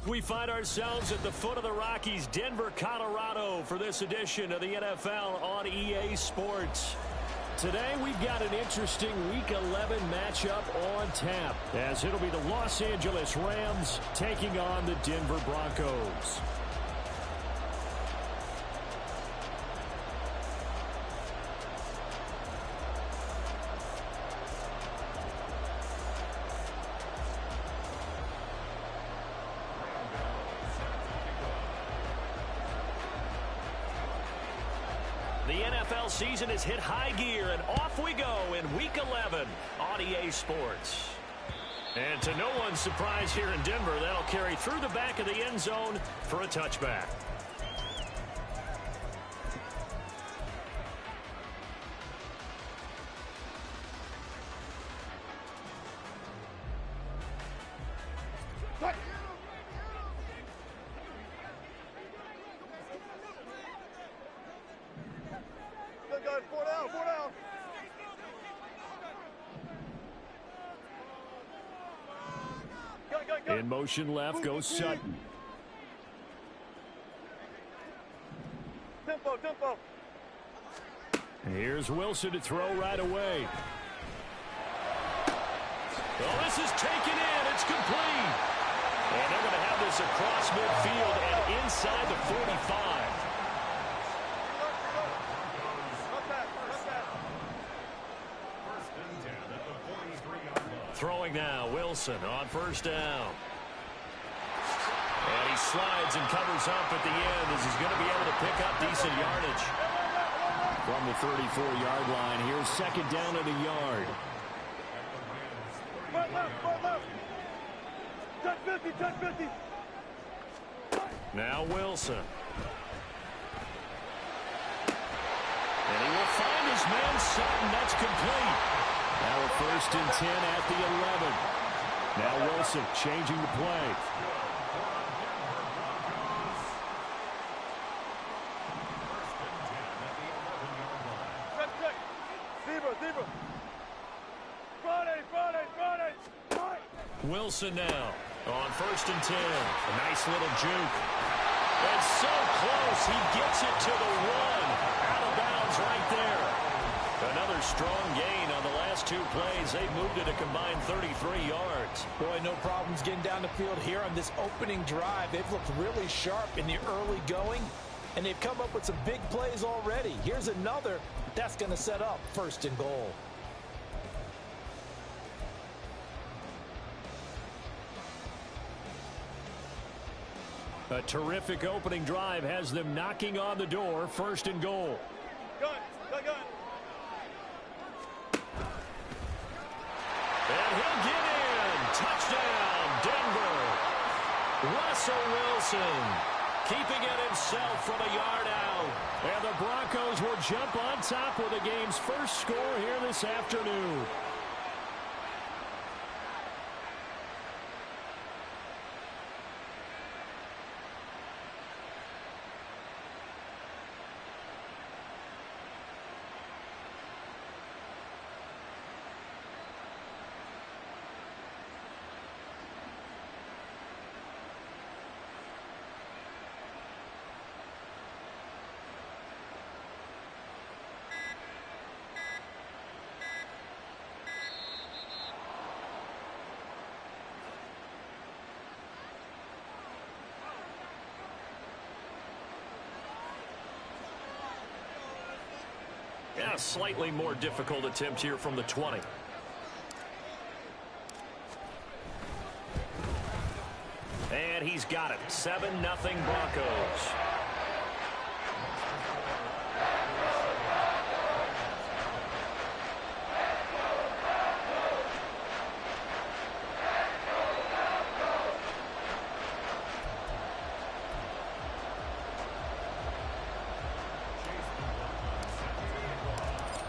We find ourselves at the foot of the Rockies, Denver, Colorado, for this edition of the NFL on EA Sports. Today, we've got an interesting Week 11 matchup on tap, as it'll be the Los Angeles Rams taking on the Denver Broncos. The NFL season has hit high gear, and off we go in Week 11 on EA Sports. And to no one's surprise here in Denver, that'll carry through the back of the end zone for a touchback. In motion left goes Sutton. Tempo. Here's Wilson to throw right away. Well, this is taken in. It's complete. And they're going to have this across midfield and inside the 45. Throwing now, Wilson on first down. And he slides and covers up at the end as he's going to be able to pick up decent yardage. From the 34-yard line, here's second down at a yard. Touch 50. Now Wilson. And he will find his man Sutton. That's complete. Now a first and 10 at the 11. Now Wilson changing the play. Zebra. Friday. Wilson now on first and 10. A nice little juke. And so close. He gets it to the 1. Out of bounds right there. Another strong gain on the last two plays. They moved it a combined 33 yards. Boy, no problems getting down the field here on this opening drive. They've looked really sharp in the early going, and they've come up with some big plays already. Here's another that's going to set up first and goal. A terrific opening drive has them knocking on the door. First and goal. Gun. And he'll get in. Touchdown, Denver. Russell Wilson keeping it himself from a yard out. And the Broncos will jump on top with the game's first score here this afternoon. Yeah, slightly more difficult attempt here from the 20. And he's got it. 7-0 Broncos.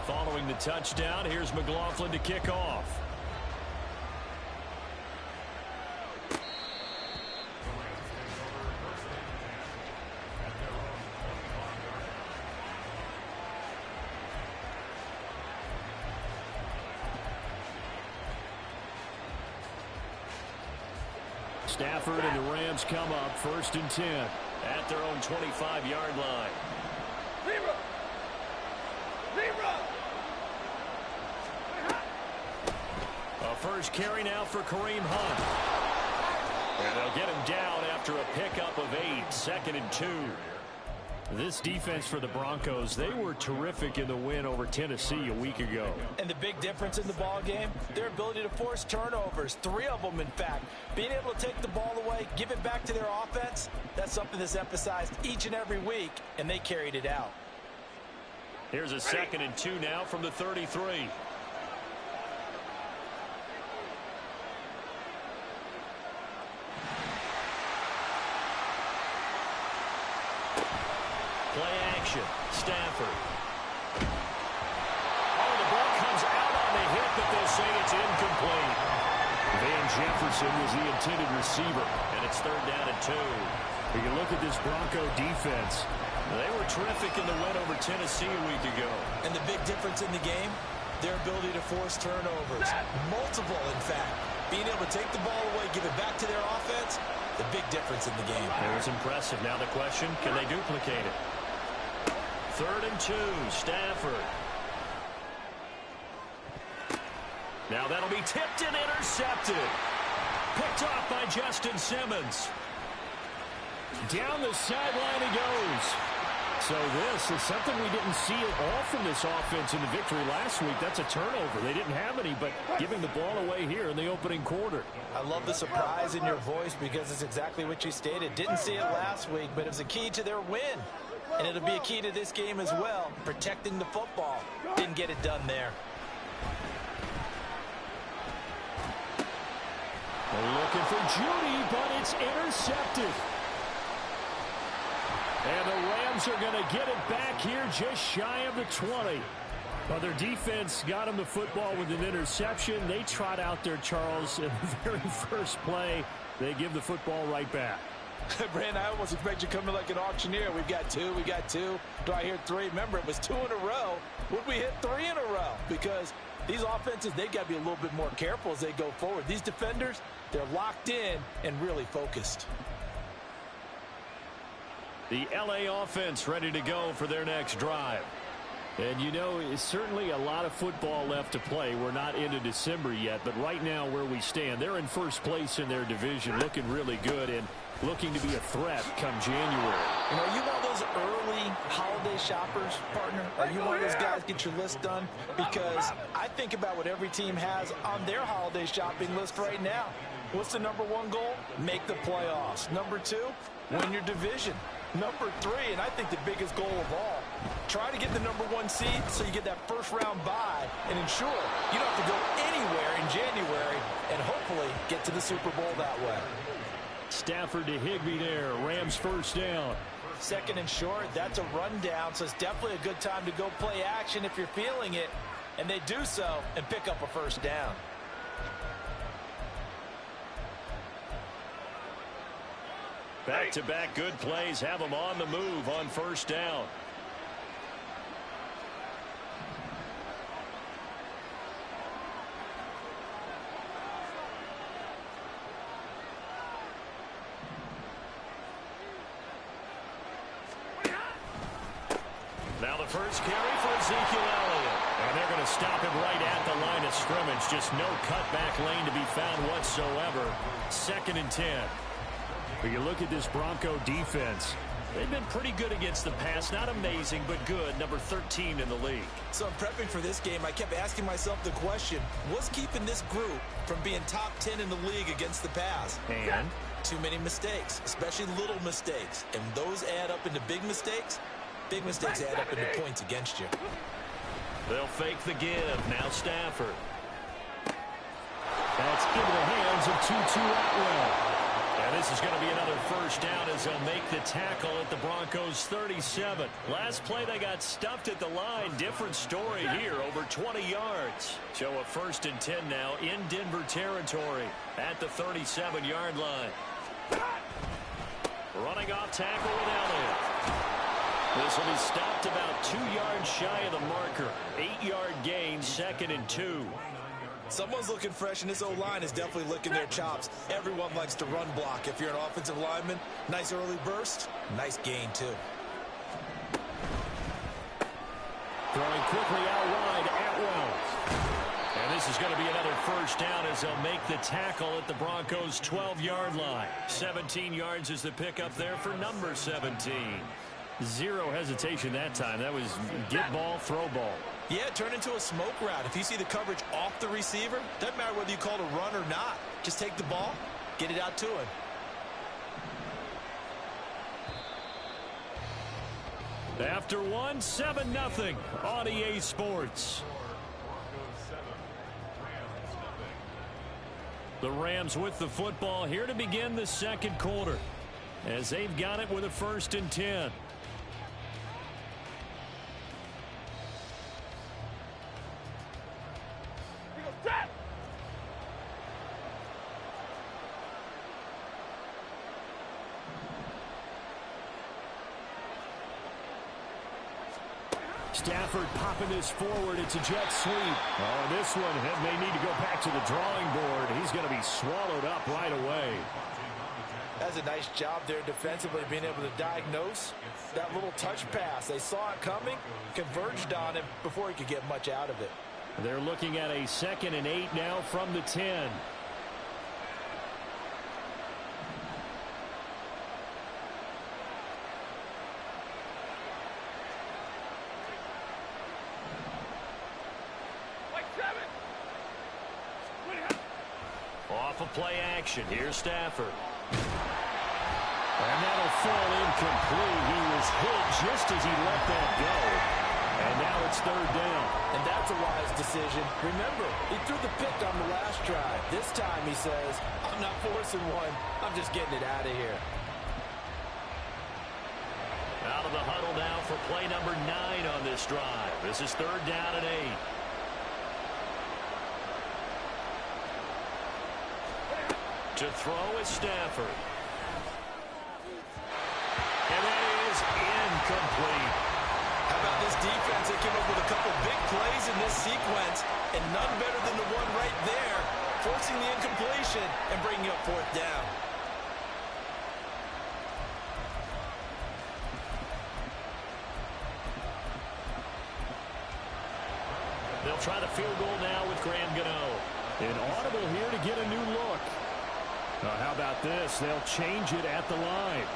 Following the touchdown, here's McLaughlin to kick off. Stafford and the Rams come up 1st and 10 at their own 25-yard line. Zebra! Zebra! A first carry now for Kareem Hunt. And they'll get him down after a pickup of 8, 2nd and 2. This defense for the Broncos, they were terrific in the win over Tennessee a week ago. And the big difference in the ball game, their ability to force turnovers, 3 of them in fact. Being able to take the ball away, give it back to their offense, that's something that's emphasized each and every week, and they carried it out. Here's a 2nd and 2 now from the 33. Play action. Stafford. Oh, the ball comes out on the hit, but they'll say it's incomplete. Van Jefferson was the intended receiver, and it's 3rd down and 2. When you look at this Bronco defense, they were terrific in the win over Tennessee a week ago. And the big difference in the game, their ability to force turnovers. Multiple, in fact. Being able to take the ball away, give it back to their offense, the big difference in the game. It was impressive. Now the question, can they duplicate it? 3rd and 2, Stafford. Now that'll be tipped and intercepted. Picked off by Justin Simmons. Down the sideline he goes. So this is something we didn't see at all from this offense in the victory last week. That's a turnover. They didn't have any, but giving the ball away here in the opening quarter. I love the surprise in your voice because it's exactly what you stated. Didn't see it last week, but it was a key to their win. And it'll be a key to this game as well, protecting the football. Didn't get it done there. They're looking for Judy, but it's intercepted. And the Rams are going to get it back here just shy of the 20. Well, their defense got them the football with an interception. They trot out there, Charles, in the very first play. They give the football right back. Brandon, I almost expect you to come in like an auctioneer. We've got 2, we got 2. Do I hear 3? Remember, it was 2 in a row. Would we hit 3 in a row? Because these offenses, they got to be a little bit more careful as they go forward. These defenders, they're locked in and really focused. The LA offense ready to go for their next drive. And you know, it's certainly a lot of football left to play. We're not into December yet, but right now where we stand, they're in first place in their division, looking really good and looking to be a threat come January. You know, are you one of those early holiday shoppers, partner? Are you one of those guys get your list done? Because I think about what every team has on their holiday shopping list right now. What's the number 1 goal? Make the playoffs. Number 2, win your division. Number 3, and I think the biggest goal of all, try to get the number 1 seed so you get that first-round bye and ensure you don't have to go anywhere in January and hopefully get to the Super Bowl that way. Stafford to Higbee there. Rams first down. 2nd and short, that's a rundown, so it's definitely a good time to go play action if you're feeling it, and they do so and pick up a first down. Back-to-back good plays have them on the move on first down. Now the first carry for Ezekiel Elliott. And they're going to stop him right at the line of scrimmage. Just no cutback lane to be found whatsoever. 2nd and 10. When you look at this Bronco defense, they've been pretty good against the pass. Not amazing, but good. Number 13 in the league. So in prepping for this game, I kept asking myself the question, what's keeping this group from being top 10 in the league against the pass? And? Too many mistakes, especially little mistakes. And those add up into big mistakes. Big mistakes add up into points against you. They'll fake the give. Now Stafford. That's into the hands of Tutu Atwell. And this is going to be another first down as they'll make the tackle at the Broncos 37. Last play they got stuffed at the line. Different story here, over 20 yards. So a 1st and 10 now in Denver territory at the 37-yard line. Running off tackle with Elliott. This will be stopped about 2 yards shy of the marker. 8-yard gain, 2nd and 2. Someone's looking fresh, and this O-line is definitely licking their chops. Everyone likes to run block. If you're an offensive lineman, nice early burst, nice gain, too. Throwing quickly out wide, Atwell. And this is going to be another first down as they'll make the tackle at the Broncos' 12-yard line. 17 yards is the pickup there for number 17. Zero hesitation that time. That was get ball, throw ball. Yeah, turn into a smoke route. If you see the coverage off the receiver, doesn't matter whether you call it a run or not. Just take the ball, get it out to him. After one, 7-0 on EA Sports. The Rams with the football here to begin the second quarter as they've got it with a 1st and 10. Stafford popping this forward. It's a jet sweep. Oh, this one may need to go back to the drawing board. He's going to be swallowed up right away. That's a nice job there defensively, being able to diagnose that little touch pass. They saw it coming, converged on him before he could get much out of it. They're looking at a 2nd and 8 now from the 10. Off of play action. Here's Stafford. And that'll fall incomplete. He was hit just as he let that go. And now it's 3rd down. And that's a wise decision. Remember, he threw the pick on the last drive. This time he says, I'm not forcing one. I'm just getting it out of here. Out of the huddle now for play number 9 on this drive. This is 3rd down and 8. To throw is Stafford. And that is incomplete. How about this defense? They came up with a couple big plays in this sequence, and none better than the one right there, forcing the incompletion and bringing up 4th down. They'll try the field goal now with Graham Gano. An audible here to get a new look. How about this? They'll change it at the line.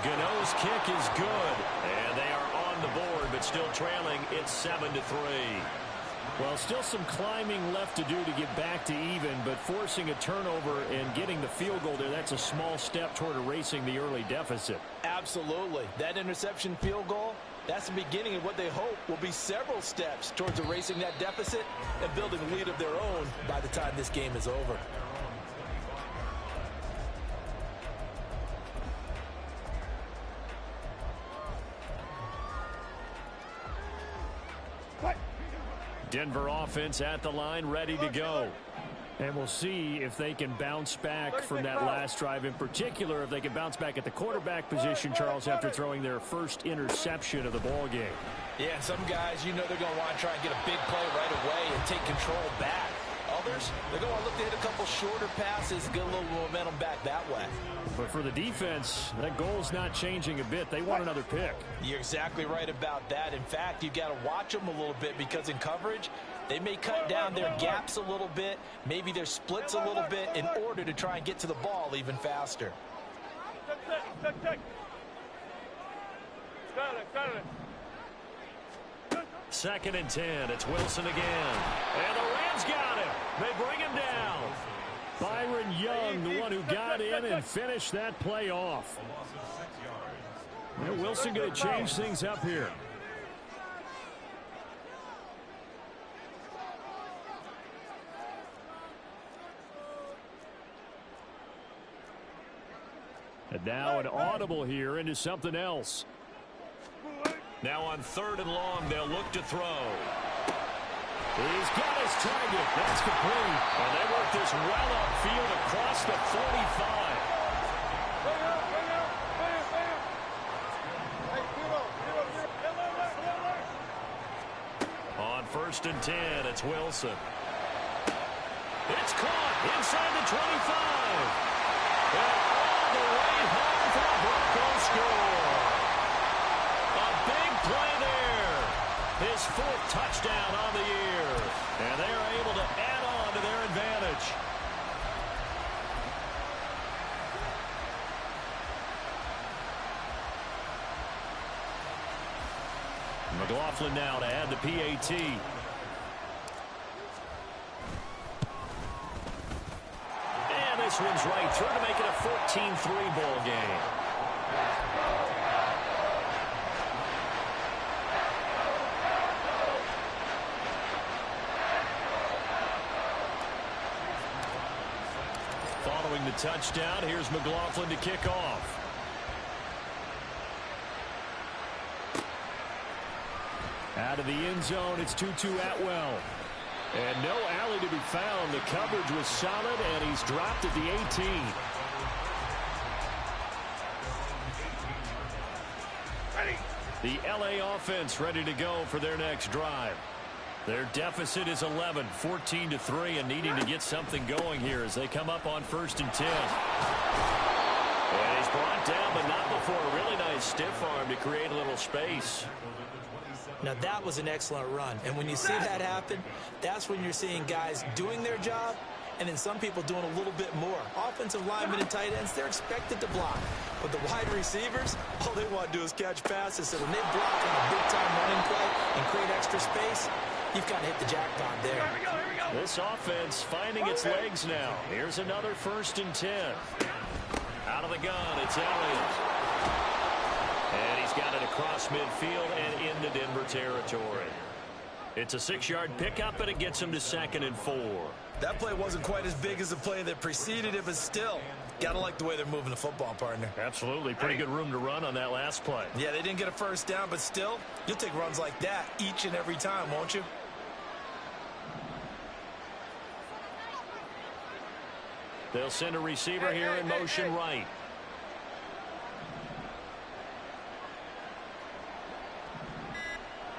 Gano's kick is good. And they are on the board, but still trailing. It's 7-3. Well, still some climbing left to do to get back to even, but forcing a turnover and getting the field goal there, that's a small step toward erasing the early deficit. Absolutely. That interception field goal, that's the beginning of what they hope will be several steps towards erasing that deficit and building a lead of their own by the time this game is over. Denver offense at the line, ready to go. And we'll see if they can bounce back from that last drive. In particular, if they can bounce back at the quarterback position, Charles, after throwing their first interception of the ball game. Yeah, some guys, you know they're going to want to try and get a big play right away and take control back. Others, they're going to look to hit a couple shorter passes, get a little momentum back that way. But for the defense, that goal's not changing a bit. They want another pick. You're exactly right about that. In fact, you've got to watch them a little bit because in coverage, they may cut down their gaps a little bit, maybe their splits a little bit in order to try and get to the ball even faster. Second and 10. It's Wilson again. And the Rams got him. They bring him down. Byron Young, the one who got in and finished that play off. And Wilson going to change things up here. And now an audible here into something else. Now on 3rd and long, they'll look to throw. He's got his target. That's complete. And they work this well upfield across the 45. On 1st first and 10. It's Wilson. It's caught inside the 25. And all the way home for a Broncos score. A big play there. His 4th touchdown on the year. And they are able to add on to their advantage. McLaughlin now to add the PAT. And this one's right through to make it a 14-3 ball game. Following the touchdown, here's McLaughlin to kick off. Out of the end zone, it's Tutu Atwell. And no alley to be found. The coverage was solid, and he's dropped at the 18. Ready. The LA offense ready to go for their next drive. Their deficit is 11, 14-3, and needing to get something going here as they come up on 1st and 10. And he's brought down, but not before a really nice stiff arm to create a little space. Now, that was an excellent run. And when you see that happen, that's when you're seeing guys doing their job and then some people doing a little bit more. Offensive linemen and tight ends, they're expected to block. But the wide receivers, all they want to do is catch passes. So when they block on a big-time running play and create extra space, you've got to hit the jackpot there. Here we go, here we go. This offense finding its legs now. Here's another 1st and 10. Out of the gun, it's Elliott. And he's got it across midfield and into Denver territory. It's a 6-yard pickup, and it gets him to 2nd and 4. That play wasn't quite as big as the play that preceded it, but still, got to like the way they're moving the football, partner. Absolutely. Pretty good room to run on that last play. Yeah, they didn't get a first down, but still, you'll take runs like that each and every time, won't you? They'll send a receiver here in motion right.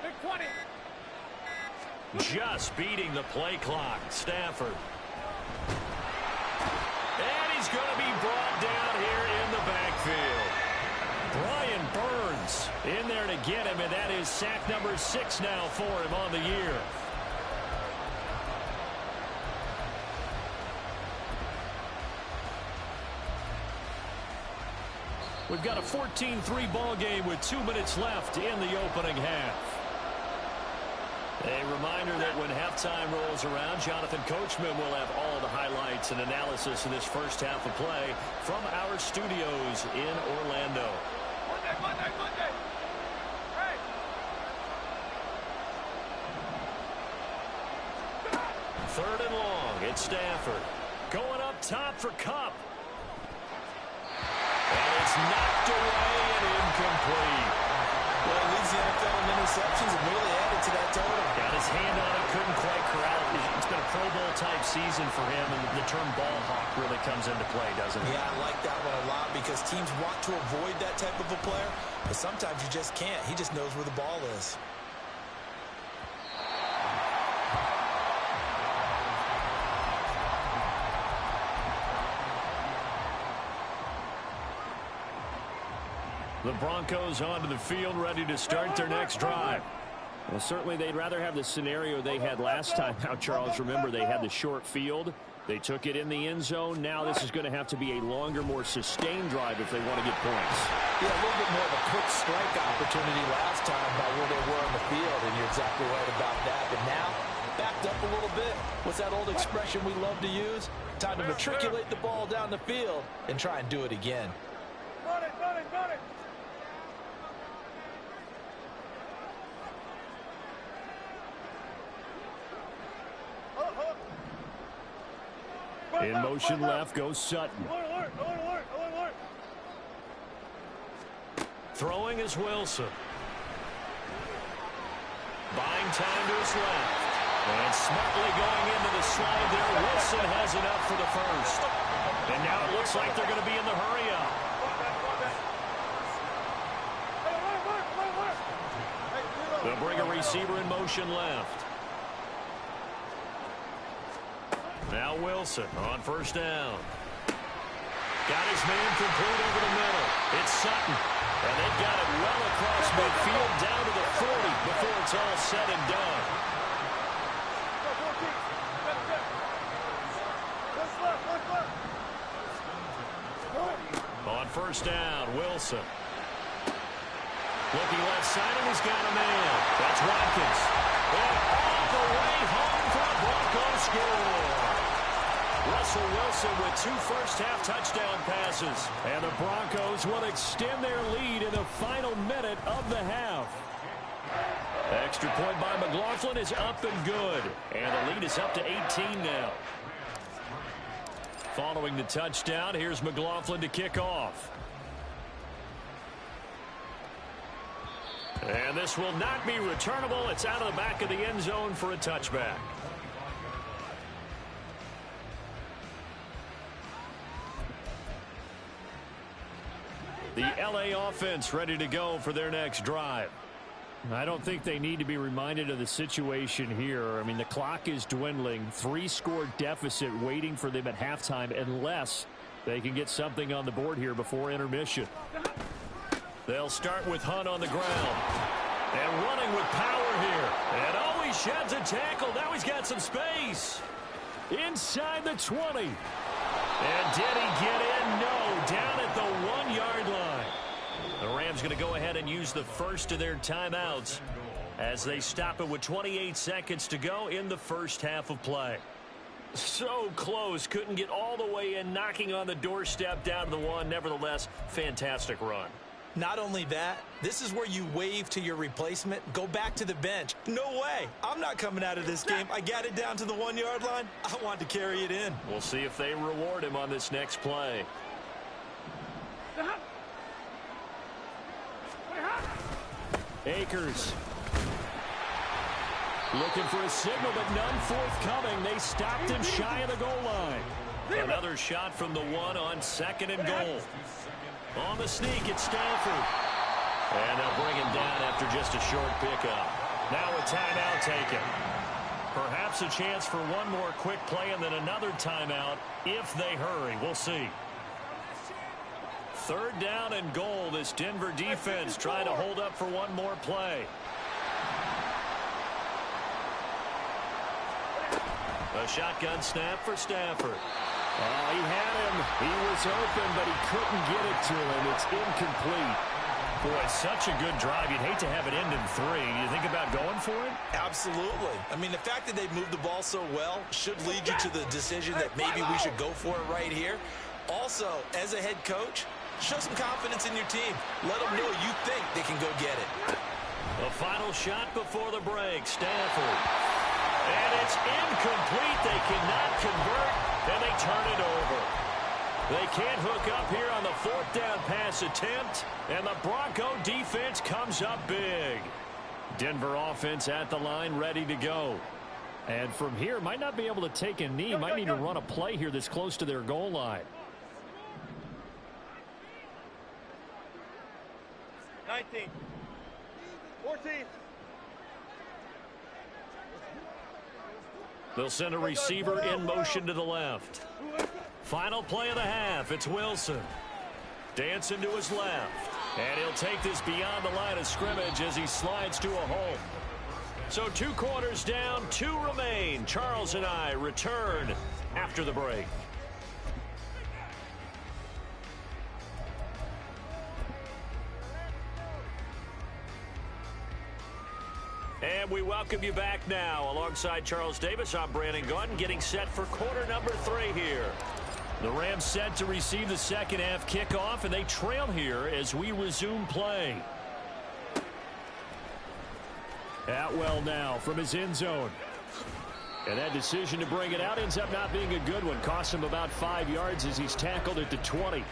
Big 20. Just beating the play clock. Stafford. And he's going to be brought down here in the backfield. Brian Burns in there to get him, and that is sack number 6 now for him on the year. We've got a 14-3 ball game with 2 minutes left in the opening half. A reminder that when halftime rolls around, Jonathan Coachman will have all the highlights and analysis of this first half of play from our studios in Orlando. Monday. Hey. 3rd and long. It's Stafford. Going up top for Kupp. And it's knocked away and incomplete. Well, he leads the NFL in interceptions and really added to that total. Got his hand on it, couldn't quite corral it. It's been a Pro Bowl type season for him, and the term ball hawk really comes into play, doesn't it? Yeah, I like that one a lot because teams want to avoid that type of a player, but sometimes you just can't. He just knows where the ball is. The Broncos onto the field, ready to start their next drive. Well, certainly they'd rather have the scenario they had last time out, Charles. Remember, they had the short field. They took it in the end zone. Now this is going to have to be a longer, more sustained drive if they want to get points. Yeah, a little bit more of a quick strike opportunity last time by where they were on the field, and you're exactly right about that. But now, backed up a little bit. What's that old expression we love to use? Time to matriculate the ball down the field and try and do it again. Got it. In motion left goes Sutton. Alert. Throwing is Wilson. Buying time to his left. And smartly going into the slide there. Wilson has enough for the first. And now it looks like they're going to be in the hurry-up. They'll bring a receiver in motion left. Now Wilson on first down. Got his man complete over the middle. It's Sutton. And they've got it well across midfield down to the 40 before it's all said and done. On first down, Wilson. Looking left side, and he's got a man. That's Watkins. And all the way home for a Broncos score. Russell Wilson with 2 first-half touchdown passes. And the Broncos will extend their lead in the final minute of the half. Extra point by McLaughlin is up and good. And the lead is up to 18 now. Following the touchdown, here's McLaughlin to kick off. And this will not be returnable. It's out of the back of the end zone for a touchback. The LA offense ready to go for their next drive. I don't think they need to be reminded of the situation here. I mean, the clock is dwindling. 3-score deficit waiting for them at halftime unless they can get something on the board here before intermission. They'll start with Hunt on the ground. And running with power here. And oh, he sheds a tackle. Now he's got some space. Inside the 20. And did he get in? No. Down at the 1-yard line. The Rams going to go ahead and use the first of their timeouts as they stop it with 28 seconds to go in the first half of play. So close. Couldn't get all the way in, knocking on the doorstep down to the 1. Nevertheless, fantastic run. Not only that, this is where you wave to your replacement, go back to the bench. No way. I'm not coming out of this game. I got it down to the 1-yard line. I want to carry it in. We'll see if they reward him on this next play. Akers. Looking for a signal, but none forthcoming. They stopped him shy of the goal line. Another shot from the 1 on 2nd and goal. On the sneak, it's Stanford. And they'll bring him down after just a short pickup. Now a timeout taken. Perhaps a chance for one more quick play and then another timeout if they hurry. We'll see. 3rd down and goal. This Denver defense trying to hold up for one more play. A shotgun snap for Stafford. He had him. He was open, but he couldn't get it to him. It's incomplete. Boy, such a good drive. You'd hate to have it end in 3. You think about going for it? Absolutely. I mean, the fact that they moved the ball so well should lead you to the decision that maybe we should go for it right here. Also, as a head coach, show some confidence in your team. Let them know you think they can go get it. The final shot before the break. Stanford. And it's incomplete. They cannot convert, and they turn it over. They can't hook up here on the 4th down pass attempt, and the Bronco defense comes up big. Denver offense at the line, ready to go. And from here, might not be able to take a knee. Might need to run a play here that's close to their goal line. 19. 14. They'll send a receiver in motion to the left. Final play of the half. It's Wilson. Dancing to his left. And he'll take this beyond the line of scrimmage as he slides to a hole. So 2 quarters down, 2 remain. Charles and I return after the break. And we welcome you back now. Alongside Charles Davis, I'm Brandon Gaudin, getting set for quarter number 3 here. The Rams set to receive the second half kickoff, and they trail here as we resume play. Atwell now from his end zone. And that decision to bring it out ends up not being a good one. Costs him about 5 yards as he's tackled at the 20.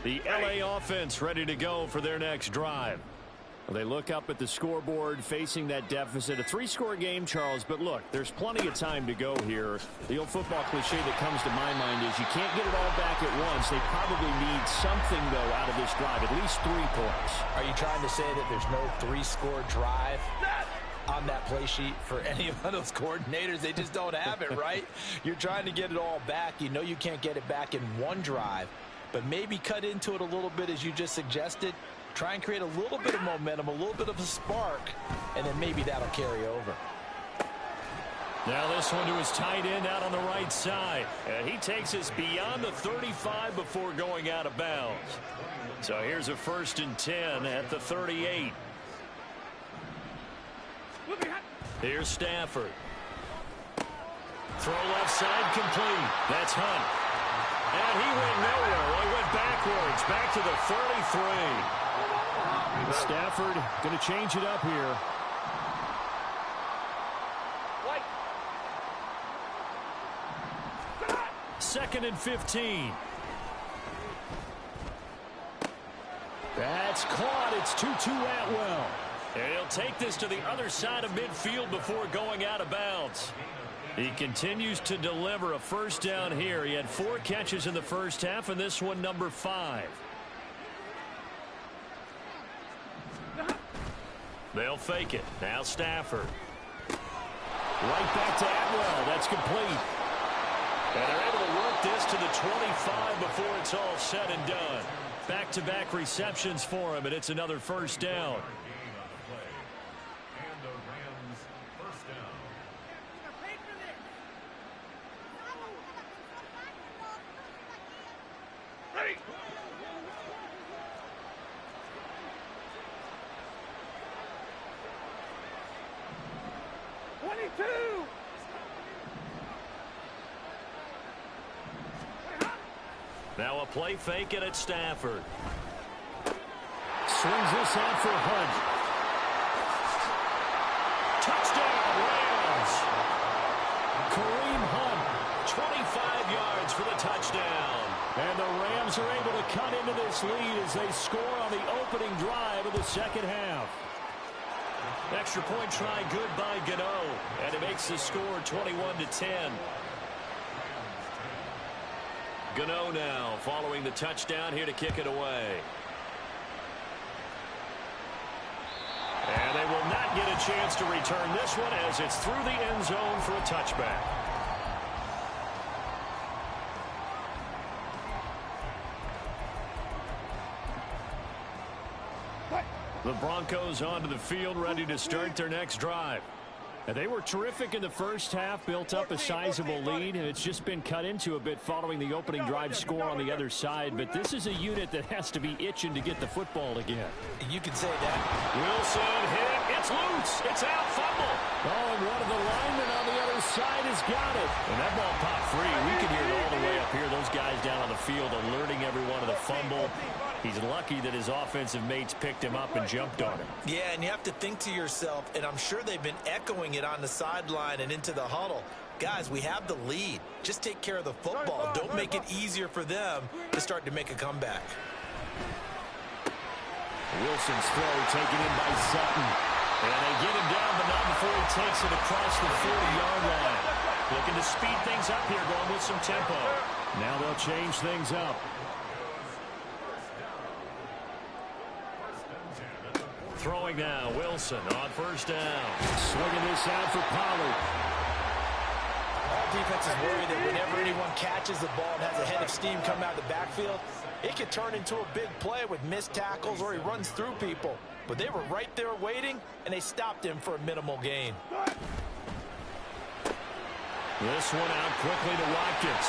The LA offense ready to go for their next drive. Well, they look up at the scoreboard facing that deficit. A 3-score game, Charles, but look, there's plenty of time to go here. The old football cliche that comes to my mind is you can't get it all back at once. They probably need something, though, out of this drive, at least 3 points. Are you trying to say that there's no 3-score drive on that play sheet for any of those coordinators? They just don't have it, right? You're trying to get it all back. You know you can't get it back in one drive, but maybe cut into it a little bit as you just suggested. Try and create a little bit of momentum, a little bit of a spark, and then maybe that'll carry over. Now this one to his tight end out on the right side. And he takes us beyond the 35 before going out of bounds. So here's a 1st and 10 at the 38. Here's Stafford. Throw left side complete. That's Hunt. And he went nowhere. Well, he went backwards, back to the 33. Stafford going to change it up here. Second and 15. That's caught. It's 2-2 Atwell. And he'll take this to the other side of midfield before going out of bounds. He continues to deliver a 1st down here. He had 4 catches in the first half, and this one number 5. They'll fake it. Now Stafford. Right back to Atwell. That's complete. And they're able to work this to the 25 before it's all said and done. Back-to-back receptions for him, and it's another 1st down. Now a play fake it at Stafford. Swings this out for Hunt. Touchdown, Rams. Kareem Hunt, 25 yards for the touchdown. And the Rams are able to cut into this lead as they score on the opening drive of the second half. Extra point try good by Gano, and it makes the score 21-10. Gano now following the touchdown here to kick it away. And they will not get a chance to return this one as it's through the end zone for a touchback. The Broncos onto the field ready to start their next drive. And they were terrific in the first half, built up a sizable lead, and it's just been cut into a bit following the opening drive score on the other side. But this is a unit that has to be itching to get the football again. You can say that. Wilson hit. It's loose. It's out. Fumble. Oh, and one of the linemen on the other side has got it. And that ball popped free. We can hear it all the way up here. Those guys down on the field alerting everyone of the fumble. He's lucky that his offensive mates picked him up and jumped on him. Yeah, and you have to think to yourself, and I'm sure they've been echoing it on the sideline and into the huddle. Guys, we have the lead. Just take care of the football. Don't make it easier for them to start to make a comeback. Wilson's throw taken in by Sutton. And they get him down, but not before he takes it across the 40-yard line. Looking to speed things up here, going with some tempo. Now they'll change things up. Throwing now, Wilson on 1st down. Swinging this out for Pollard. All defenses worry that whenever anyone catches the ball and has a head of steam come out of the backfield, it could turn into a big play with missed tackles or he runs through people. But they were right there waiting, and they stopped him for a minimal gain. This one out quickly to Watkins.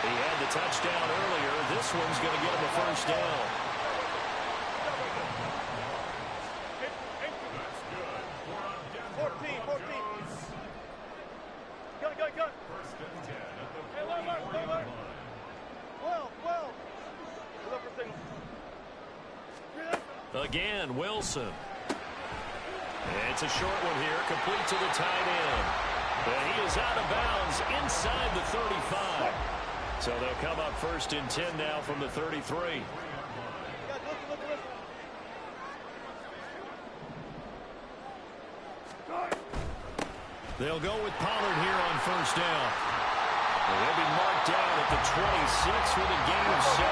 He had the touchdown earlier. This one's going to get him a 1st down. Again, Wilson. It's a short one here, complete to the tight end. And he is out of bounds inside the 35. So they'll come up 1st and 10 now from the 33. They'll go with Pollard here on 1st down. And he'll be marked down at the 26 with a gain of 7.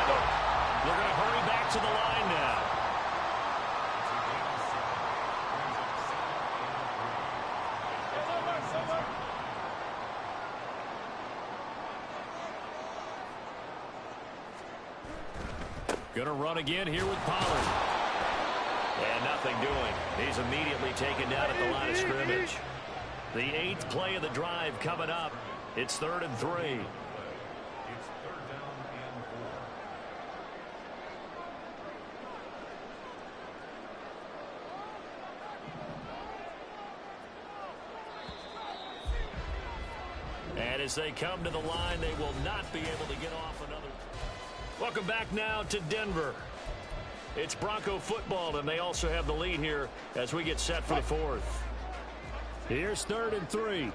They're going to hurry back to the line now. Going to run again here with Pollard. And nothing doing. He's immediately taken down at the line of scrimmage. The 8th play of the drive coming up. It's 3rd and 3. It's 3rd down and 4. And as they come to the line, they will not be able to get off another. Welcome back now to Denver. It's Bronco football, and they also have the lead here as we get set for the 4th. Here's 3rd and 3.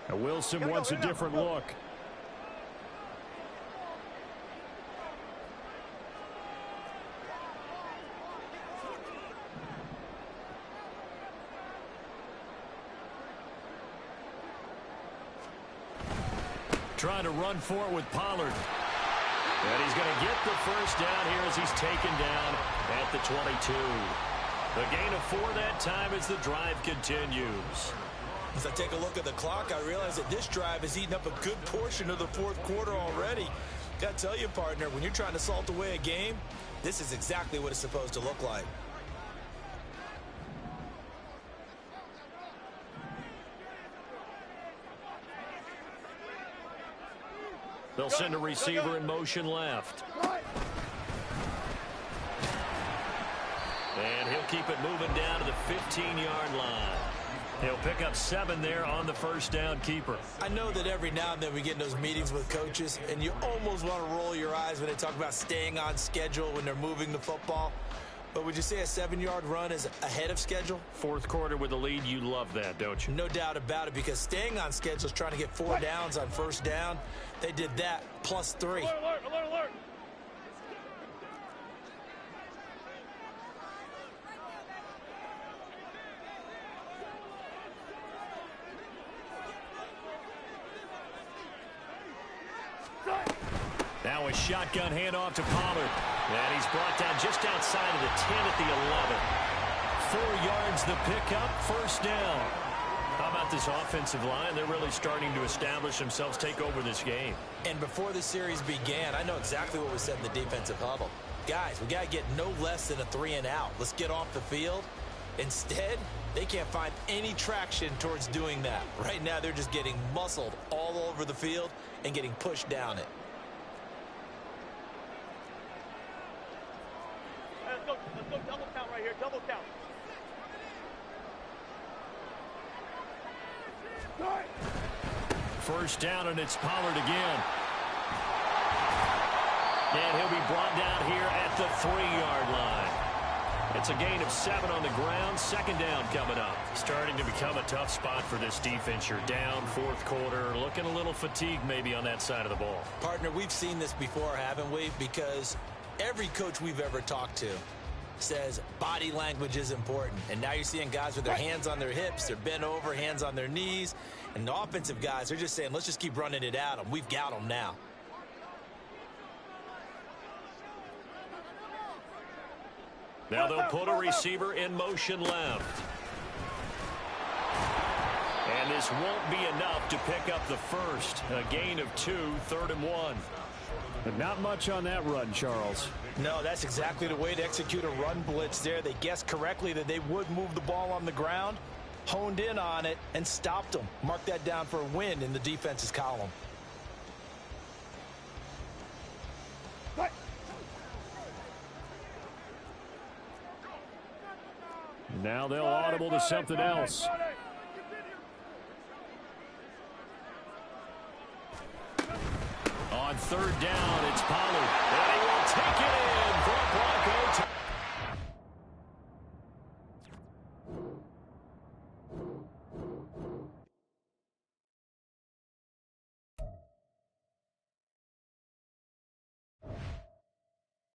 Now Wilson wants a different look. Trying to run for it with Pollard. And he's going to get the 1st down here as he's taken down at the 22. The gain of 4 that time as the drive continues. As I take a look at the clock, I realize that this drive has eaten up a good portion of the 4th quarter already. Got to tell you, partner, when you're trying to salt away a game, this is exactly what it's supposed to look like. They'll send a receiver in motion left. And he'll keep it moving down to the 15-yard line. He'll pick up 7 there on the 1st down keeper. I know that every now and then we get in those meetings with coaches, and you almost want to roll your eyes when they talk about staying on schedule when they're moving the football. But would you say a 7-yard run is ahead of schedule? 4th quarter with the lead, you love that, don't you? No doubt about it, because staying on schedule is trying to get 4 downs on 1st down. They did that plus 3. Alert, alert, alert, alert. Now a shotgun handoff to Pollard. And he's brought down just outside of the 10 at the 11. 4 yards the pickup, 1st down. How about this offensive line? They're really starting to establish themselves, take over this game. And before the series began, I know exactly what was said in the defensive huddle. Guys, we got to get no less than a 3-and-out. Let's get off the field. Instead, they can't find any traction towards doing that. Right now, they're just getting muscled all over the field and getting pushed down it. Let's go double count right here, double count. First down, and it's Pollard again. And he'll be brought down here at the 3-yard line. It's a gain of 7 on the ground. 2nd down coming up. Starting to become a tough spot for this defense. You're down 4th quarter. Looking a little fatigued maybe on that side of the ball. Partner, we've seen this before, haven't we? Because every coach we've ever talked to says body language is important. And now you're seeing guys with their hands on their hips, they're bent over, hands on their knees. And the offensive guys are just saying, let's just keep running it at them. We've got them now. Now they'll put a receiver in motion left. And this won't be enough to pick up the 1st. A gain of 2, 3rd and 1. But not much on that run, Charles. No, that's exactly the way to execute a run blitz there. They guessed correctly that they would move the ball on the ground, honed in on it, and stopped them. Mark that down for a win in the defense's column. Now they'll audible to something else. On 3rd down, it's Pollard. And he will take it in.